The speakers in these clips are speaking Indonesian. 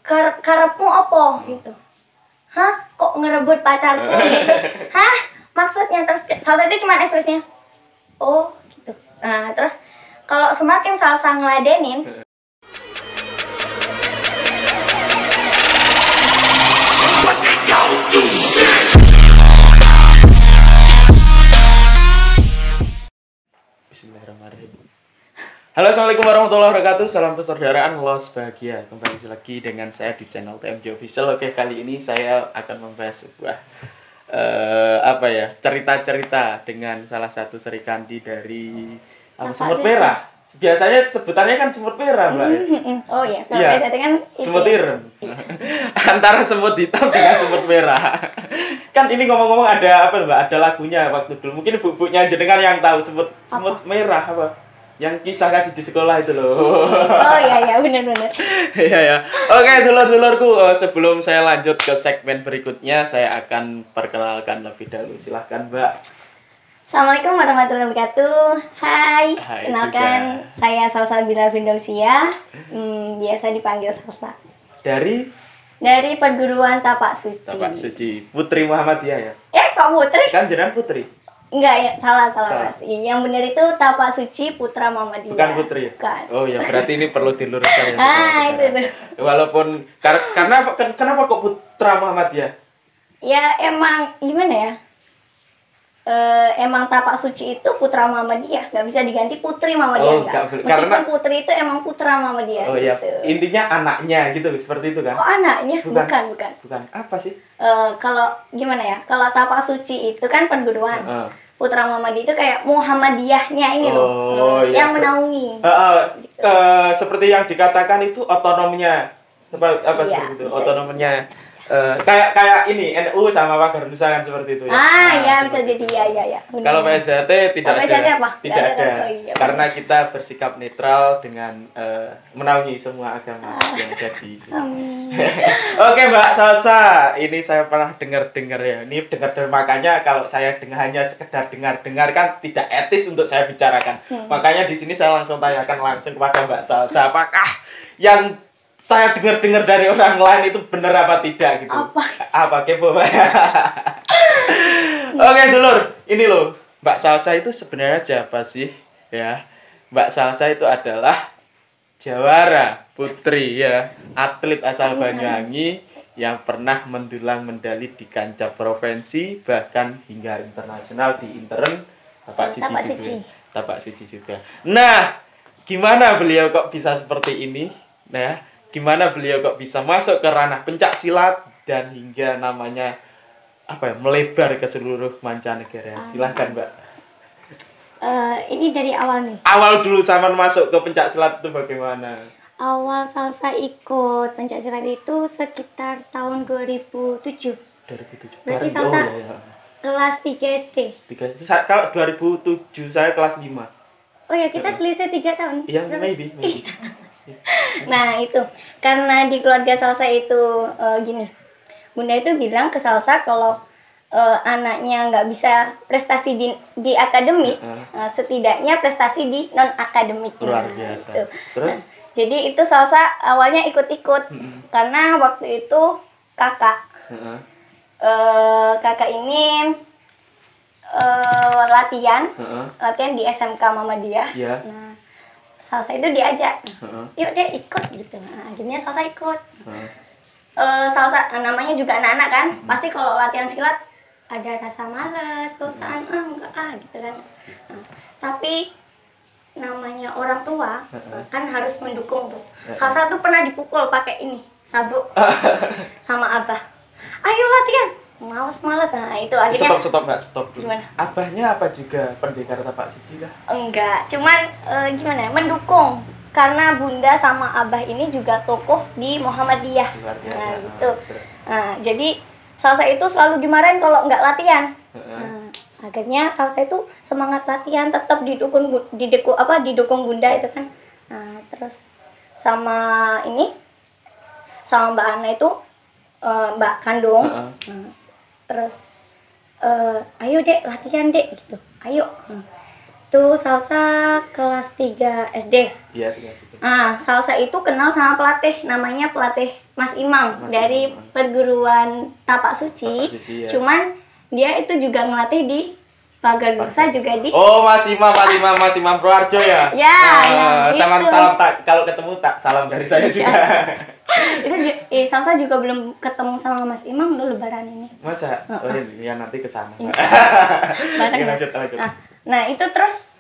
karepmu apa gitu. Hah, kok ngerebut pacarku gitu. Hah, maksudnya terus salsa itu cuma ekspresinya. Oh, gitu. Nah, terus kalau semakin salsa ngeladenin Bismillahirrahmanirrahim. Halo, assalamualaikum warahmatullahi wabarakatuh. Salam persaudaraan, los bahagia. Kembali lagi dengan saya di channel TMJ Official. Oke, kali ini saya akan membahas sebuah cerita-cerita dengan salah satu serikandi dari semut merah. Biasanya sebutannya kan semut merah, Mbak. Oh iya, kalau iya, biasanya kan semut ireng. Antara semut hitam dengan semut merah. Kan ini ngomong-ngomong ada apa, Mbak? Ada lagunya waktu dulu. Mungkin ibu-ibunya jenengan yang tahu semut merah apa? Yang kisah kasih di sekolah itu loh. Oh iya benar-benar. Iya ya. Oke, dulur-dulurku, sebelum saya lanjut ke segmen berikutnya, saya akan perkenalkan lebih dahulu. Silahkan, Mbak. Assalamualaikum warahmatullahi wabarakatuh. Hai, kenalkan juga. Saya Salsabila Findausia, biasa dipanggil Salsa. Dari perguruan Tapak Suci. Tapak Suci, Putri Muhammadiyah ya? Kok Putri? Kan jenengan Putri. Enggak ya, salah. Mas. Yang benar itu Tapak Suci Putra Muhammadiyah. Bukan Putri. Bukan. Oh ya, berarti ini perlu diluruskan ya. Itu. Walaupun kenapa kok Putra Muhammadiyah? Ya emang gimana ya? Emang Tapak Suci itu Putra Muhammadiyah, nggak bisa diganti Putri Muhammadiyah. Meskipun karena Putri itu emang Putra Muhammadiyah. Oh iya, gitu. Intinya anaknya gitu, seperti itu kan? Kok anaknya? Bukan. Bukan, apa sih? Kalau gimana ya, kalau Tapak Suci itu kan perguruan. Putra Muhammadiyah itu kayak Muhammadiyahnya ini loh, yang menaungi. Gitu. Seperti yang dikatakan itu otonomnya, seperti itu, otonomnya. Kayak ini NU sama Pagar Nusa kan seperti itu ya. Ya bisa jadi ya. Kalau PSHT tidak ada. Apa? Tidak ada. Karena kita bersikap netral dengan menaungi semua agama yang jadi. Oke, Mbak Salsa, ini saya pernah dengar ya. Ini dengar makanya kalau saya hanya sekedar dengar kan tidak etis untuk saya bicarakan. Makanya di sini saya langsung tanyakan langsung kepada Mbak Salsa, apakah yang saya dengar dari orang lain itu benar apa tidak gitu. Apa kepo. Oke, dulur, ini loh, Mbak Salsa itu sebenarnya siapa sih? Ya. Mbak Salsa itu adalah jawara putri ya, atlet asal Banyuwangi yang pernah mendulang medali di kancah provinsi bahkan hingga internasional di intern Tapak Suci juga. Nah, gimana beliau kok bisa seperti ini? Nah, gimana beliau kok bisa masuk ke ranah pencak silat dan hingga namanya melebar ke seluruh mancanegara. Silahkan, Mbak. Ini dari awal nih. Awal dulu sama masuk ke pencak silat itu bagaimana? Awal Salsa ikut pencak silat itu sekitar tahun 2007. 2007. Berarti Salsa kelas 3 SD. Kalau 2007 saya kelas 5. Oh ya, kita selisih 3 tahun. Iya, maybe. Nah itu karena di keluarga Salsa itu gini, Bunda itu bilang ke Salsa kalau anaknya nggak bisa prestasi di akademik, setidaknya prestasi di non akademik. Luar biasa. Gitu. Terus? Jadi itu Salsa awalnya ikut-ikut karena waktu itu kakak ini latihan di SMK Muhammadiyah. Yeah. Nah, Salsa itu diajak, yuk deh ikut gitu. Nah, akhirnya Salsa ikut. Salsa namanya juga anak-anak kan, pasti kalau latihan silat ada rasa males, bosan, enggak gitu kan. Tapi namanya orang tua kan harus mendukung tuh. Salsa tuh pernah dipukul pakai ini sabuk sama abah. Ayo latihan. Males. Nah itu akhirnya stop. Gimana? Abahnya apa juga pendekar Tapak Suci kah? Enggak, cuman gimana ya, mendukung karena Bunda sama Abah ini juga tokoh di Muhammadiyah. Nah gitu. Nah jadi Salsa itu selalu dimarahin kalau nggak latihan. Nah, akhirnya Salsa itu semangat latihan, tetap didukung Bunda itu kan. Nah terus sama Mbak Ana itu Mbak kandung. Terus ayo dek latihan dek gitu, ayo. itu salsa kelas 3 SD. Iya, iya. Salsa itu kenal sama pelatih, namanya pelatih Mas Imam dari perguruan Tapak Suci. Ya. Cuman dia itu juga ngelatih di Pagar Nusa juga di. Oh, Mas Imam Proharjo ya? Ya, salam kalau ketemu tak salam dari saya juga. Itu salsa juga belum ketemu sama Mas Imam lo lebaran ini. Masa? Oh ya nanti ke sana. Lanjut. Nah, itu terus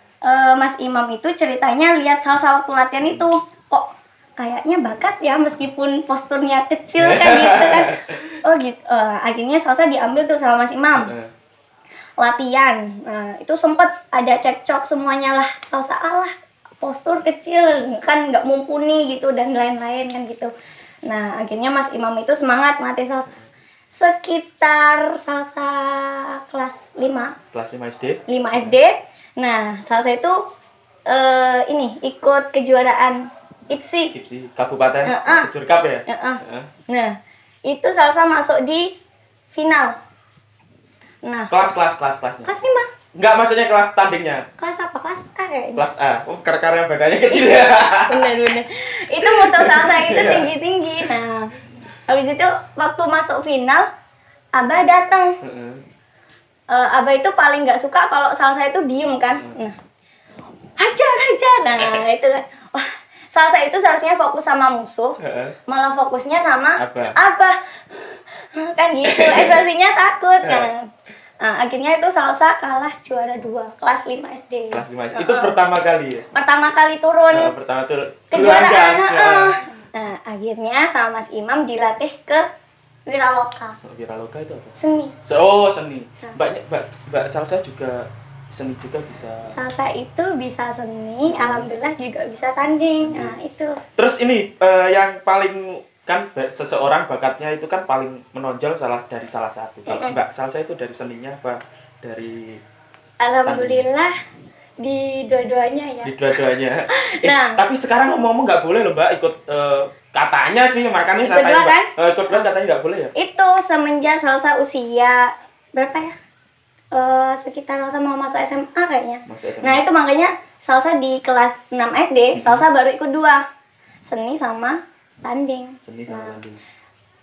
Mas Imam itu ceritanya lihat salsa waktu latihan itu kok kayaknya bakat ya meskipun posturnya kecil kan gitu kan. Oh gitu. Akhirnya salsa diambil tuh sama Mas Imam. Latihan. Nah, itu sempet ada cekcok semuanya lah. Salsa alah postur kecil kan nggak mumpuni gitu dan lain-lain kan gitu. Nah, akhirnya Mas Imam itu semangat ngelatih salsa. Sekitar salsa kelas 5. Kelas 5 SD. 5 SD. Nah, salsa itu ini ikut kejuaraan IPSI. Kabupaten Kejur Cup ya? Nah, itu salsa masuk di final. Nah, kelasnya. Kelas 5. Enggak, maksudnya kelas tandingnya. Kelas apa? Kelas A kayaknya. Kelas A. Oh, karena badannya kecil ya. Bener. Itu musuh salsa itu tinggi-tinggi. Nah, habis itu waktu masuk final, Abah datang. Abah itu paling nggak suka kalau salsa itu diem kan. Nah, hajar. Nah, itu kan. Wah, salsa itu seharusnya fokus sama musuh, malah fokusnya sama Abah. Kan gitu, ekspresinya takut. Nah, akhirnya itu salsa kalah juara 2 kelas 5 SD. Kelas 5. Itu pertama kali ya? Pertama kali turun. Turun. Kejuaraan. Nah, akhirnya sama Mas Imam dilatih ke Wiraloka. Wiraloka itu apa? Seni. Seni. Mbak salsa juga seni juga bisa. Salsa itu bisa seni, alhamdulillah juga bisa tanding. Nah, itu. Terus ini yang paling kan seseorang bakatnya itu kan paling menonjol dari salah satu. Kalau Mbak salsa itu dari seninya apa dari alhamdulillah di dua-duanya ya. Di dua-duanya. Nah, tapi sekarang ngomong nggak boleh loh Mbak ikut katanya sih makanya saya tanya kan? ikut katanya nggak boleh ya? Itu semenjak salsa usia berapa ya? Sekitar salsa mau masuk SMA kayaknya. Nah, itu makanya salsa di kelas 6 SD, salsa baru ikut 2. Seni sama tanding.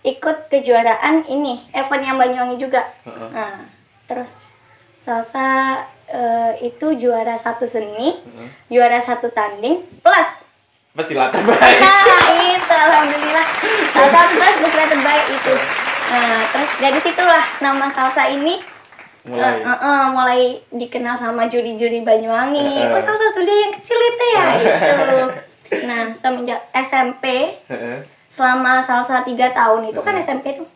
Ikut kejuaraan ini, event yang Banyuwangi juga. Nah, terus salsa itu juara 1 seni, juara 1 tanding, plus pesilat terbaik. Itu alhamdulillah. Salsa plus pesilat terbaik itu. Nah, terus dari situlah nama salsa ini mulai dikenal sama juri-juri Banyuwangi. Oh, salsa sudah yang kecil itu ya itu. Nah, semenjak SMP selama salsa 3 tahun itu kan SMP tuh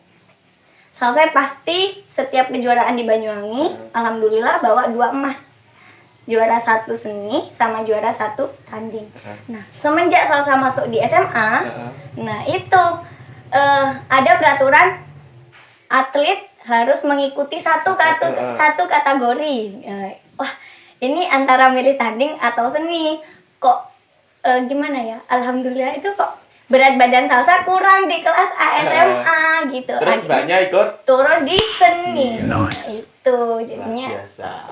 salsa pasti setiap kejuaraan di Banyuwangi alhamdulillah bawa 2 emas, juara 1 seni sama juara 1 tanding. Nah, semenjak salsa masuk di SMA nah itu ada peraturan atlet harus mengikuti satu kategori. Wah, ini antara milih tanding atau seni kok gimana ya, alhamdulillah itu kok berat badan salsa kurang di kelas ASMA gitu. Terus Mbaknya ikut turun di seni. Itu jadinya biasa.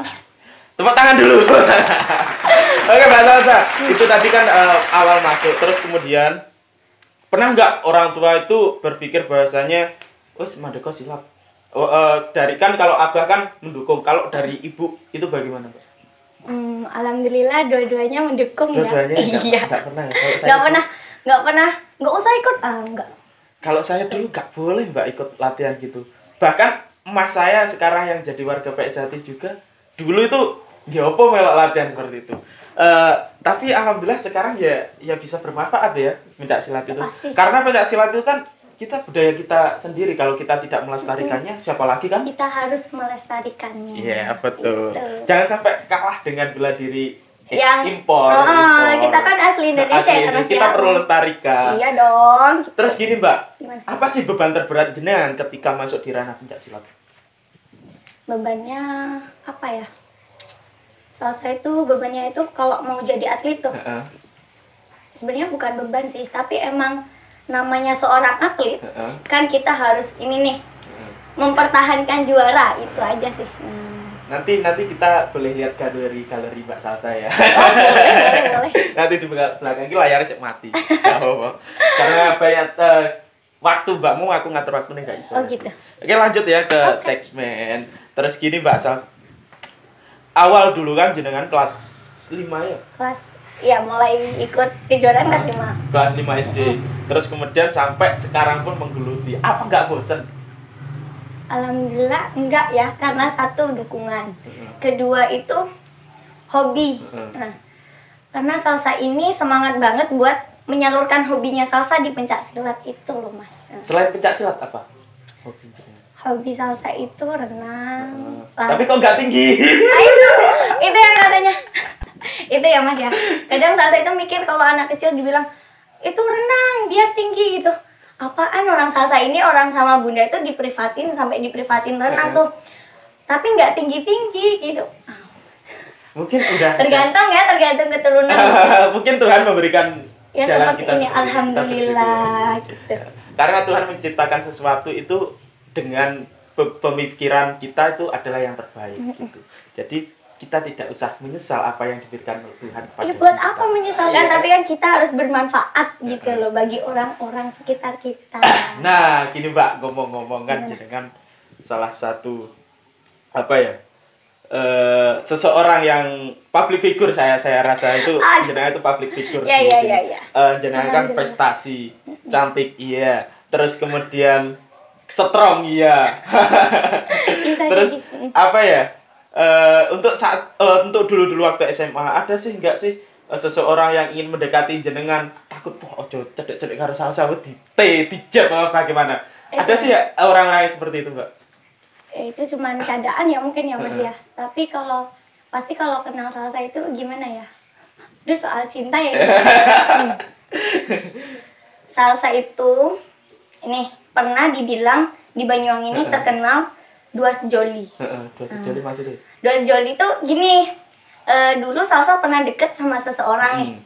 Tepuk tangan dulu. Oke Mbak Salsa, itu tadi kan awal masuk. Terus kemudian pernah nggak orang tua itu berpikir bahwasanya wes madeko silat? Dari kan kalau abah kan mendukung, kalau dari ibu itu bagaimana Mbak? Alhamdulillah dua-duanya mendukung ya. Iya. Nggak pernah. Nggak usah ikut. Enggak. Kalau saya dulu nggak boleh Mbak ikut latihan gitu. Bahkan emas saya sekarang yang jadi warga PSHT juga dulu itu nggak melok latihan seperti itu. Tapi alhamdulillah sekarang ya bisa bermanfaat ya pencak silat itu. Pasti. Karena pencak silat itu kan budaya kita sendiri, kalau kita tidak melestarikannya siapa lagi kan? Kita harus melestarikannya. Iya, betul. Gitu. Jangan sampai kalah dengan bela diri yang impor. Kita kan asli Indonesia ya, kita perlu lestarikan. Iya dong. Terus gini Mbak, gimana? Apa sih beban terberat jenengan ketika masuk di ranah pencak silat? Bebannya apa ya? Salsa itu bebannya itu kalau mau jadi atlet tuh sebenarnya bukan beban sih, tapi emang namanya seorang atlet kan kita harus ini nih mempertahankan juara, itu aja sih. Nanti kita boleh lihat galeri Mbak Salsa ya. Oh, boleh. Nanti di belakang ini layarnya sih mati. Gak apa-apa. Karena banyak waktu Mbakmu, aku ngatur waktunya gak iso. Oh gitu. Oke, lanjut ya ke segmen. Terus gini Mbak Salsa. Awal dulu kan jenengan kelas 5 ya? Ya mulai ikut kejuaraan kelas 5. Kelas 5 SD. Terus kemudian sampai sekarang pun menggeluti. Apa nggak bosen? Alhamdulillah enggak ya, karena satu dukungan. Kedua itu hobi. Nah, karena salsa ini semangat banget buat menyalurkan hobinya salsa di pencak silat itu loh Mas. Selain pencak silat apa? Hobi salsa itu renang. Tapi kok nggak tinggi? Itu yang katanya. Itu ya Mas ya. Kadang salsa itu mikir kalau anak kecil dibilang itu renang biar tinggi gitu. Apaan orang salsa ini, orang sama bunda itu sampai diprivatin renang tuh. Tapi nggak tinggi-tinggi gitu. Mungkin udah. Tergantung keturunan. Mungkin Tuhan memberikan ya jalan seperti kita ini, seperti alhamdulillah gitu. Karena Tuhan menciptakan sesuatu itu dengan pemikiran kita itu adalah yang terbaik gitu. Jadi kita tidak usah menyesal apa yang diberikan oleh Tuhan pada buat kita. apa menyesalkan, tapi kan kita harus bermanfaat gitu loh bagi orang-orang sekitar kita. Nah, gini Mbak, ngomong-ngomong kan jenengan salah satu seseorang yang public figure, saya rasa itu jenengan itu public figure. Ya. Jenengan kan prestasi, cantik iya, terus kemudian strong iya. Terus apa ya? Untuk dulu waktu SMA ada sih nggak sih seseorang yang ingin mendekati jenengan takut ojo cedek harus salsa dijab apa bagaimana? Ada sih ya orang-orang yang seperti itu Mbak? Itu cuma candaan ya mungkin ya Mas ya. Tapi pasti kalau kenal salsa itu gimana ya? Itu soal cinta ya. Salsa itu ini pernah dibilang di Banyuwangi ini terkenal dua sejoli. Dua sejoli maksudnya? Dua sejoli itu gini, dulu salsa pernah deket sama seseorang nih.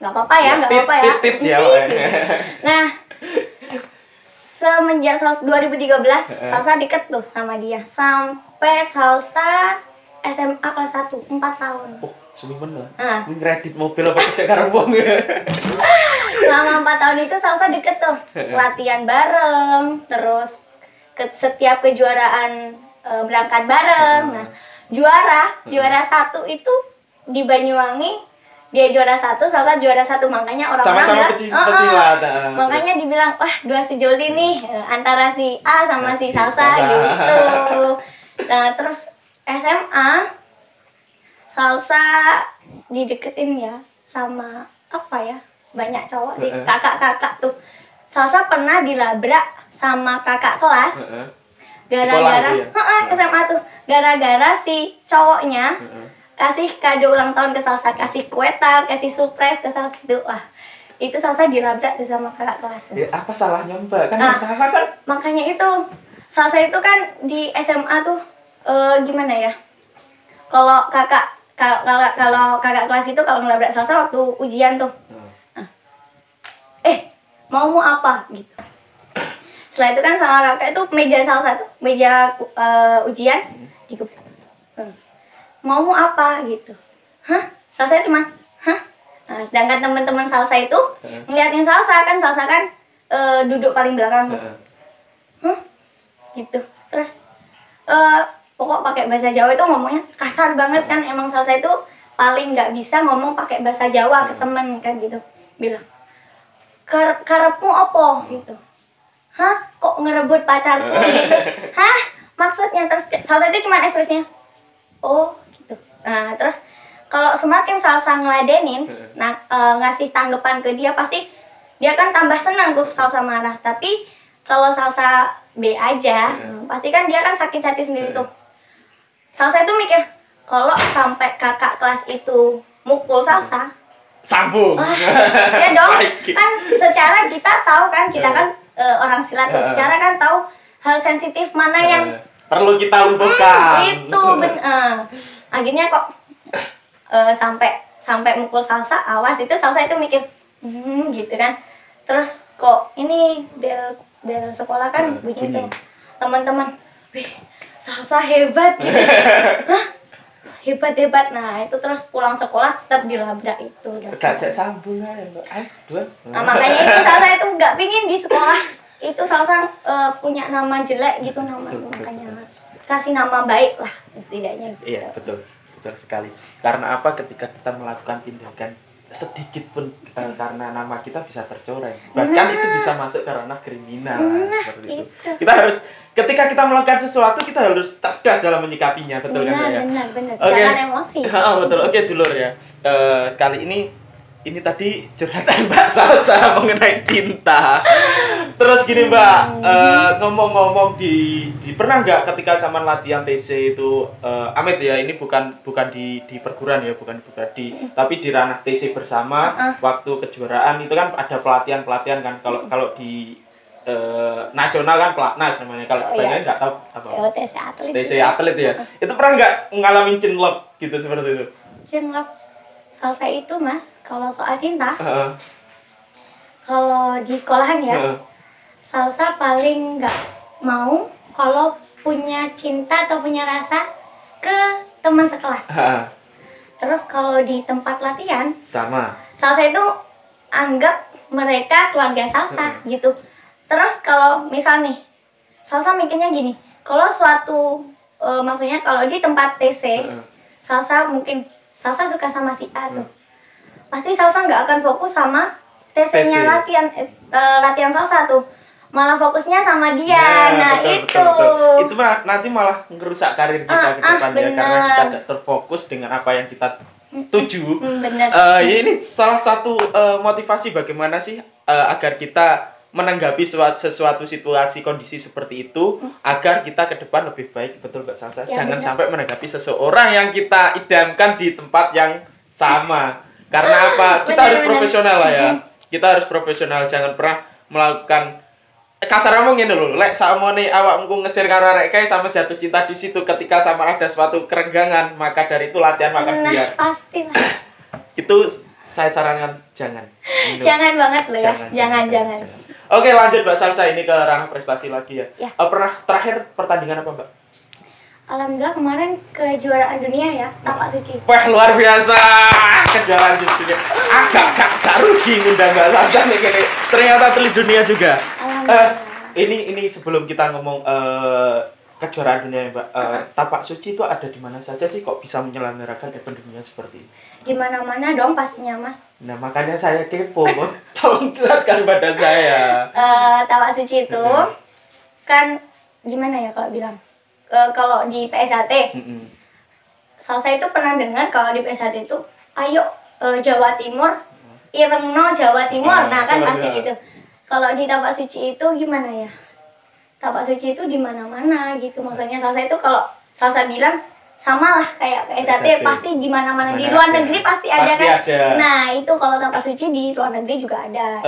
Nggak apa-apa ya, nggak apa-apa ya. Ya. Nah, semenjak salsa 2013, salsa deket tuh sama dia. Sampai salsa SMA kelas 1, 4 tahun. Oh, semimen lah. Ngredit mobil apa tidak karo wong. Selama 4 tahun itu salsa deket tuh. Latihan bareng, terus setiap kejuaraan berangkat bareng. Nah, juara 1 itu di Banyuwangi, dia juara 1, salsa juara 1, makanya orang-orang sama-sama pesilat. Makanya dibilang wah dua sejoli nih antara si A sama si salsa gitu. Nah, terus SMA salsa dideketin ya sama banyak cowok sih, kakak-kakak tuh. Salsa pernah dilabrak sama kakak kelas. Gara-gara SMA tuh, gara-gara si cowoknya kasih kado ulang tahun ke salsa, kasih kue tart, kasih surprise ke salsa gitu. Wah, itu salsa dilabrak tuh sama kakak kelas. Ya, apa salahnya Mbak? Kan salah kan? Makanya itu salsa itu kan di SMA tuh gimana ya? Kalau kakak kelas itu kalau ngelabrak salsa waktu ujian tuh. Mau apa gitu. Setelah itu kan sama kakak itu meja salsa tuh, meja ujian dikepuk. Mau apa gitu. Salsa cuma Nah, sedangkan teman-teman salsa itu ngeliatin salsa kan duduk paling belakang. Gitu. Terus pokok pakai bahasa Jawa itu ngomongnya kasar banget kan, emang salsa itu paling nggak bisa ngomong pakai bahasa Jawa ke temen kan gitu. Bilang, karepmu apa gitu. Kok ngerebut pacarku gitu. Maksudnya terus salsa itu cuma ekspresinya. Oh gitu. Nah, terus kalau semakin salsa ngeladenin, ngasih tanggapan ke dia, pasti dia kan tambah senang tuh salsa marah. Tapi kalau salsa B aja, pasti kan dia kan sakit hati sendiri tuh. Salsa itu mikir, kalau sampai kakak kelas itu mukul salsa, sambung. Ya dong, kan secara kita tahu kan, kita kan orang silat tuh, secara kan tahu hal sensitif mana yang perlu kita lumpuhkan. Itu benar. Akhirnya kok sampai mukul salsa, awas itu salsa itu mikir, gitu kan. Terus kok ini bel sekolah kan bunyi tuh, teman-teman, wih salsa hebat gitu. Hah? Hebat. Nah, itu terus pulang sekolah tetap dilabrak itu. Gak sambung aja, Mbak. Aduh. Nah, makanya itu salsa itu nggak pingin di sekolah itu salsa punya nama jelek gitu makanya harus kasih nama baik lah setidaknya gitu. Iya, betul sekali. Karena apa? Ketika kita melakukan tindakan sedikit pun karena nama kita bisa tercoreng, bahkan itu bisa masuk ke ranah kriminal seperti itu. Kita harus ketika kita melakukan sesuatu kita harus cerdas dalam menyikapinya, betul kan ya? Benar. Okay. Jangan emosi. Betul. Oke, dulur ya. Kali ini tadi curhatan Mbak Salsa mengenai cinta. Terus gini Mbak, ngomong-ngomong di pernah nggak ketika zaman latihan TC itu, Amit ya, ini bukan di perguruan ya, bukan tapi di ranah TC bersama waktu kejuaraan itu kan ada pelatihan kan. Kalau di nasional kan pelatnas namanya, kalau banyak nggak tahu apa. TC atlet ya. Itu pernah nggak ngalamin cinlok gitu seperti itu? Cinlok salsa itu Mas, kalau soal cinta, kalau di sekolahan ya, salsa paling nggak mau kalau punya cinta atau punya rasa ke teman sekelas. Terus kalau di tempat latihan, sama. Salsa itu anggap mereka keluarga salsa gitu. Terus kalau misal nih, salsa mikirnya gini, kalau suatu maksudnya kalau di tempat TC, salsa salsa suka sama si A tuh, pasti salsa nggak akan fokus sama TC-nya latihan salsa tuh, malah fokusnya sama dia. Betul. Itu nanti malah ngerusak karir kita ke depan ya, karena kita nggak terfokus dengan apa yang kita tuju. Ini salah satu motivasi bagaimana sih agar kita menanggapi sesuatu situasi kondisi seperti itu agar kita ke depan lebih baik, betul Mbak Salsa? Ya, jangan sampai menanggapi seseorang yang kita idamkan di tempat yang sama. Karena apa? Kita harus profesional lah ya. Kita harus profesional, jangan pernah melakukan kasar ngomongin dulu. Lek sakmene awakmu ngesir karo arek kae sama jatuh cinta di situ ketika sama ada suatu kerenggangan, maka dari itu latihan makan biar. Pastilah. Itu saya sarankan jangan. Jangan banget loh ya. Jangan. Oke, lanjut Mbak Salsa, ini ke ranah prestasi lagi ya. Pernah terakhir pertandingan apa Mbak? Alhamdulillah kemarin kejuaraan dunia ya, tapak suci. Wah, luar biasa. Kejuaraan dunia. Agak rugi ngundang Mbak Salsa nih kayaknya. Ternyata atlet dunia juga. Ini sebelum kita ngomong kejuaraan dunia ya Mbak. Tapak suci itu ada di mana saja sih kok bisa menyelenggarakan event dunia seperti ini? Di mana-mana dong pastinya Mas. Nah, makanya saya kepo. Tolong jelaskan pada saya. Tapak suci itu kan gimana ya kalau bilang? Kalau di PSAT, Salsa itu pernah dengar kalau di PSAT itu, ayo Jawa Timur, Irengno Jawa Timur, nah kan pasti gitu. Kalau di tapak suci itu gimana ya? Tapak suci itu di mana-mana gitu. Maksudnya Salsa itu kalau Salsa bilang sama lah kayak PSAT pasti di mana-mana, di luar negeri pasti ada kan. Nah itu kalau tapak suci di luar negeri juga ada.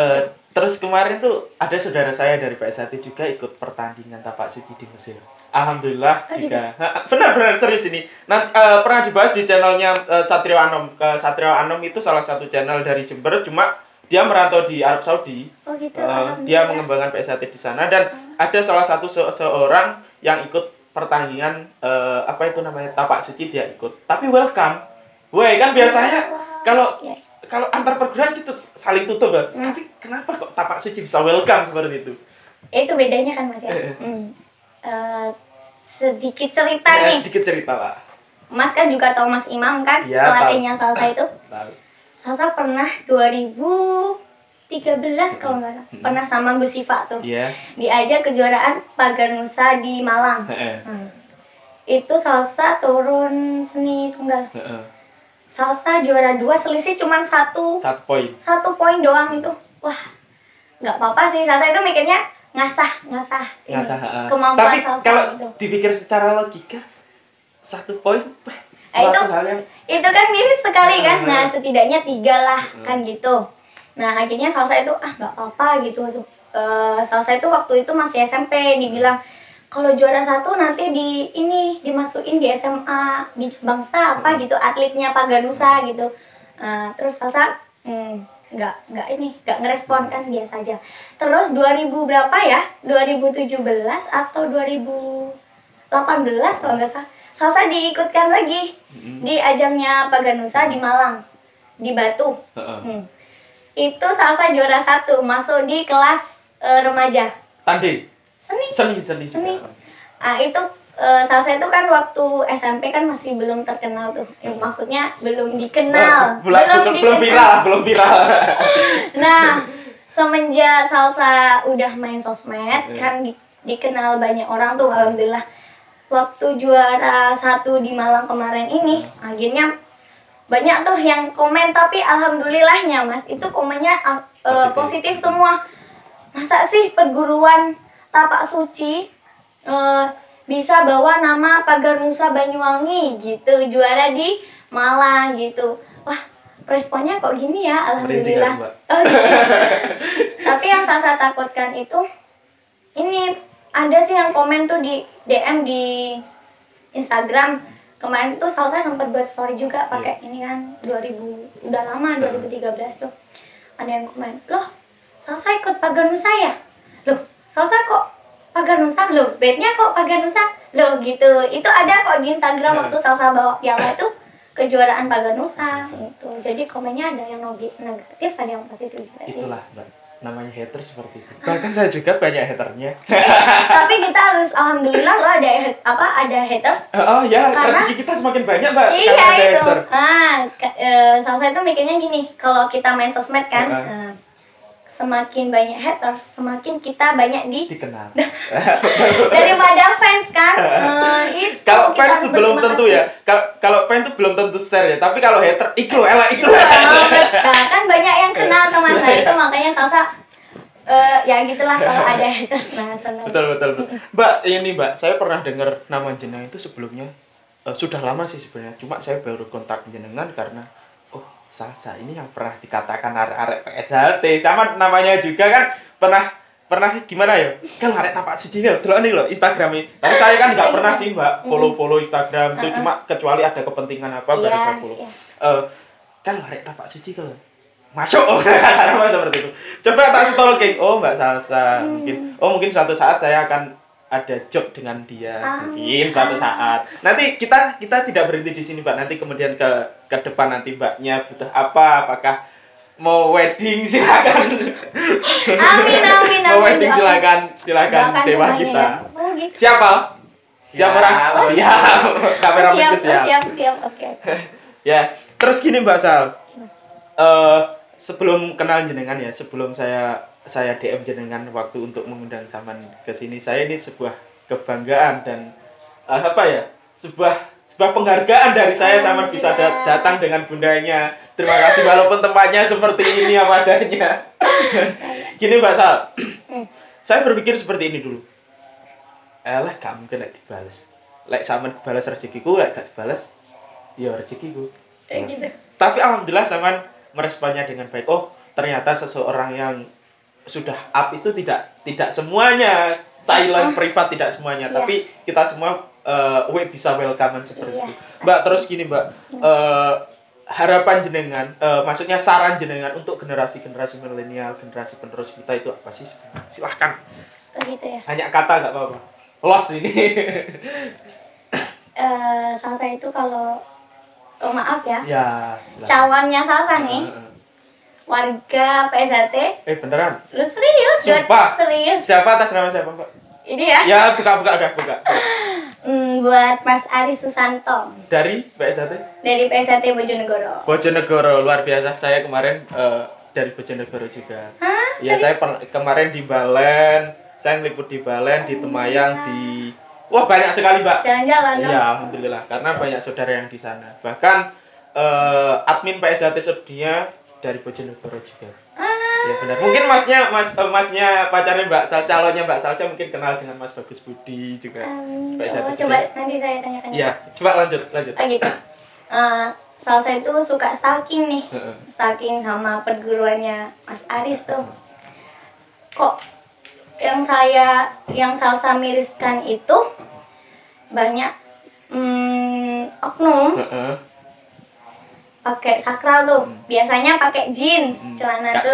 Terus kemarin tuh ada saudara saya dari PSAT juga ikut pertandingan tapak suci di Mesir. Alhamdulillah juga. Benar serius ini. Nanti pernah dibahas di channelnya Satrio Anom. Satrio Anom itu salah satu channel dari Jember, cuma dia merantau di Arab Saudi. Gitu, dia mengembangkan PSAT di sana dan ada salah satu seorang yang ikut pertandingan apa itu namanya tapak suci, dia ikut. Tapi welcome. Woi, kan biasanya kalau antar perguruan kita saling tutup kan. Tapi kenapa kok tapak suci bisa welcome seperti itu? Itu bedanya kan Mas ya. Sedikit cerita nih. Sedikit cerita lah. Mas kan juga tahu Mas Imam kan, pelatihnya Salsa itu. Salsa pernah 2013 kalau nggak salah, pernah sama Gus Siva tuh. Diajak kejuaraan Paganusa di Malang. Itu Salsa turun seni tunggal. Salsa juara 2, selisih cuma 1 poin. 1 poin doang itu. Wah, nggak apa-apa sih. Salsa itu mikirnya ngasah kemampuan tapi Salsa. Kalau dipikir secara logika 1 poin suatu hal yang itu kan miris sekali kan. Nah setidaknya 3 lah kan gitu. Nah akhirnya Salsa itu nggak apa-apa gitu. Salsa itu waktu itu masih SMP, dibilang kalau juara 1 nanti dimasukin di SMA di bangsa apa gitu, atletnya Paganusa gitu. Terus Salsa nggak ngerespon kan, biasa aja. Terus 2000 berapa ya, 2017 atau 2018 18 kalau nggak salah. Salsa diikutkan lagi di ajangnya Paganusa di Malang, di Batu. Itu salsa juara 1, masuk di kelas remaja. Tanding? Seni. Ah itu salsa itu kan waktu SMP kan masih belum terkenal tuh. Maksudnya belum dikenal. Belum viral. Nah, semenjak salsa udah main sosmed kan dikenal banyak orang tuh, alhamdulillah. Waktu juara 1 di Malang kemarin ini, akhirnya banyak tuh yang komen, tapi alhamdulillahnya Mas, itu komennya positif semua. Masa sih perguruan tapak suci bisa bawa nama Paganusa Banyuwangi gitu, juara di Malang gitu. Wah, responnya kok gini ya, alhamdulillah. Tapi yang saya takutkan itu, ini ada sih yang komen tuh di DM di Instagram. Kemarin tuh saya sempat buat story juga pakai ini kan 2000, udah lama 2013 tuh. Ada yang komen, "Loh, saya ikut Paganusa ya?" "Loh, saya kok Paganusa? Loh, bandnya kok Paganusa?" Loh gitu. Itu ada kok di Instagram waktu saya bawa piala itu kejuaraan Paganusa gitu. Jadi komennya ada yang negatif, ada yang positif juga sih. Itulah, Mbak. Namanya hater seperti itu. Bahkan saya juga banyak haternya. Tapi kita harus alhamdulillah loh ada haters. Oh ya, rezeki kita semakin banyak, Mbak. Iya ada itu. Hater. Saya itu mikirnya gini, kalau kita main sosmed kan, semakin banyak haters, semakin kita banyak dikenal. Daripada fans kan. Kalau fans belum tentu ya. Kalau fans itu belum tentu share ya. Tapi kalau hater, ikut. Nah, kan banyak yang kenal teman saya itu, makanya salsa ya gitulah kalau ada haters. Nah, senang. Betul. Mbak, ini Mbak, saya pernah dengar nama jenengan itu sebelumnya. Sudah lama sih sebenarnya. Cuma saya baru kontak jenengan karena salsa ini yang pernah dikatakan arek PSHT, sama namanya juga kan pernah gimana ya? Kan arek tapak suci nih, delok nih loh Instagramnya. Tapi saya kan nggak pernah sih Mbak follow Instagram itu, cuma kecuali ada kepentingan apa baru saya follow. Kan arek tapak suci kalau masuk kasarnya seperti itu. Coba tak stalking, Mbak Salsa mungkin suatu saat saya akan ada job dengan dia, mungkin suatu saat. Nanti kita tidak berhenti di sini, Mbak. Nanti kemudian ke depan nanti Mbaknya butuh apa? Apakah mau wedding, silakan. Amin. Mau wedding silakan sewa kita. Gitu. Siapa orang? Siap. Kameramen siap. Oke. Ya, terus gini Mbak Sal. Sebelum kenal jenengan ya, sebelum saya DM jenengan waktu untuk mengundang Saman ke sini, saya ini sebuah kebanggaan dan sebuah penghargaan dari saya Saman bisa datang dengan bundanya. Terima kasih walaupun tempatnya seperti ini apa adanya. Gini Mbak Sal, saya berpikir seperti ini dulu. Gak mungkin dibales. Saman balas rezekiku, gak dibales, ya rezekiku. Gitu. Tapi alhamdulillah Saman meresponnya dengan baik. Ternyata seseorang yang sudah up itu tidak semuanya silent privat, tidak semuanya, tapi kita semua bisa welcome seperti itu. Mbak, terus gini Mbak, harapan jenengan, maksudnya saran jenengan untuk generasi milenial, generasi penerus kita itu apa sih sebenarnya? Silahkan. Gitu ya. Hanya kata nggak apa-apa. Los ini. Salsa itu kalau maaf ya. Ya. Calonnya Salsa nih. Warga PSHT. Beneran? Lu serius? Sumpah. Serius. Siapa atas nama siapa, Mbak? Ini ya? Ya, buka. Buat Mas Ari Susanto. Dari PSHT? Dari PSHT Bojonegoro. Bojonegoro, luar biasa. Saya kemarin dari Bojonegoro juga. Hah? Ya, saya kemarin di Balen. Saya ngeliput di Balen, di Temayang, di... Wah, banyak sekali, Mbak. Jalan-jalan dong. Iya, alhamdulillah. Karena banyak saudara yang di sana. Bahkan admin PSHT Sedia dari Bojonegoro juga. Ya benar. Mungkin masnya pacarnya Mbak Salsa, calonnya Mbak Salsa mungkin kenal dengan Mas Bagus Budi juga. Coba nanti saya tanyakan. Iya, coba lanjut. Gitu. Salsa itu suka stalking nih. Stalking sama perguruannya Mas Aris tuh. Kok yang Salsa miriskan itu banyak oknum pakai sakral tuh, biasanya pakai jeans, celana tuh,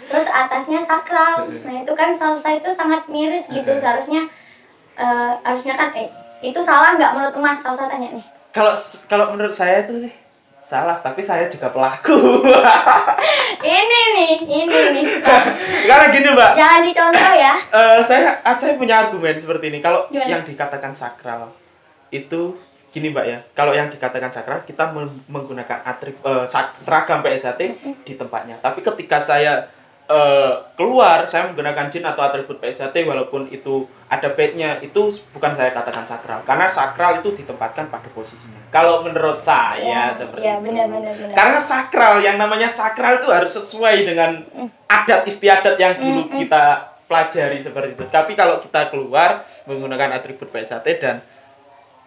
terus atasnya sakral. Nah itu kan Salsa itu sangat miris gitu, seharusnya harusnya kan itu salah nggak menurut Mas? Salsa tanya nih. Kalau menurut saya itu sih salah, tapi saya juga pelaku. ini nih. Karena gini Mbak. Jangan dicontoh ya. Saya punya argumen seperti ini. Kalau Gimana? yang dikatakan sakral itu gini Mbak ya. Kalau yang dikatakan sakral kita menggunakan seragam PSAT di tempatnya. Tapi ketika saya keluar, saya menggunakan jin atau atribut PSAT walaupun itu ada bednya, itu bukan saya katakan sakral. Karena sakral itu ditempatkan pada posisinya. Kalau menurut saya seperti itu. Benar. Karena sakral, yang namanya sakral itu harus sesuai dengan adat istiadat yang dulu kita pelajari seperti itu. Tapi kalau kita keluar menggunakan atribut PSAT dan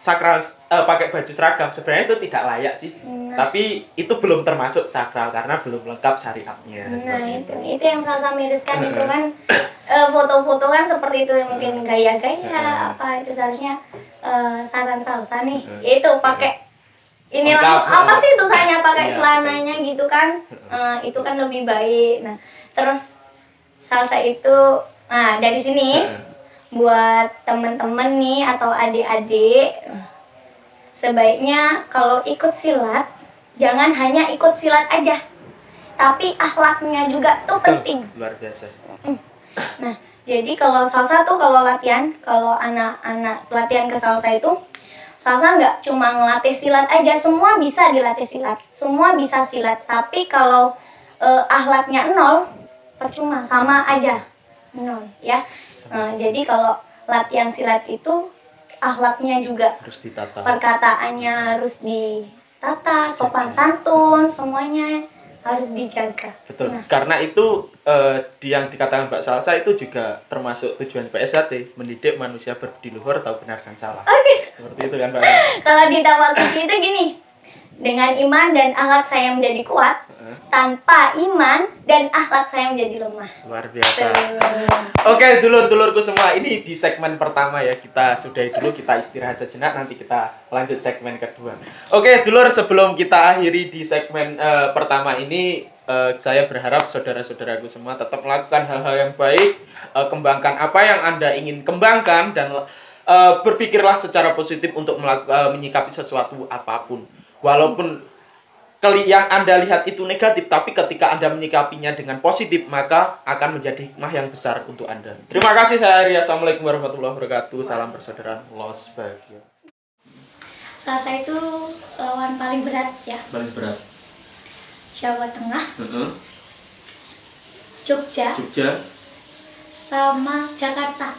sakral pakai baju seragam, sebenarnya itu tidak layak sih. Tapi itu belum termasuk sakral karena belum lengkap syariatnya. Nah itu yang Salsa miriskan itu kan foto-foto kan seperti itu, mungkin gaya-gaya apa itu seharusnya saran Salsa nih itu pakai ini langsung apa sih susahnya pakai celananya gitu kan, itu kan lebih baik. Nah terus Salsa itu dari sini buat temen-temen nih atau adik-adik, sebaiknya kalau ikut silat jangan hanya ikut silat aja, tapi akhlaknya juga tuh penting. Luar biasa. Nah jadi kalau Salsa tuh kalau latihan, kalau anak-anak latihan ke Salsa itu, Salsa nggak cuma ngelatih silat aja, semua bisa dilatih silat, semua bisa silat, tapi kalau akhlaknya nol, percuma, sama aja nol ya. Jadi kalau latihan silat itu akhlaknya juga harus ditata, perkataannya harus ditata, sopan santun semuanya harus dijaga. Betul. Karena itu yang dikatakan Mbak Salsa itu juga termasuk tujuan PSAT, mendidik manusia berbudi luhur, tahu benar dan salah. Seperti itu kan Mbak. Kalau di Tapak Suci itu gini, dengan iman dan akhlak saya menjadi kuat, tanpa iman dan akhlak saya menjadi lemah. Luar biasa. Oke, dulur-dulurku semua, ini di segmen pertama ya. Kita sudahi dulu, kita istirahat sejenak, nanti kita lanjut segmen kedua. Oke, dulur, sebelum kita akhiri di segmen pertama ini, saya berharap saudara-saudaraku semua tetap melakukan hal-hal yang baik, kembangkan apa yang Anda ingin kembangkan, dan berpikirlah secara positif untuk menyikapi sesuatu apapun. Walaupun yang Anda lihat itu negatif, tapi ketika Anda menyikapinya dengan positif, maka akan menjadi hikmah yang besar untuk Anda. Terima kasih, saya Arya. Assalamualaikum warahmatullahi wabarakatuh. Salam persaudaraan, los bahagia. Salsa itu lawan paling berat ya. Paling berat. Jawa Tengah, Jogja, sama Jakarta.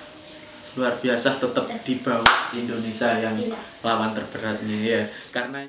Luar biasa, tetap di bawah Indonesia yang lawan terberatnya ya. Karena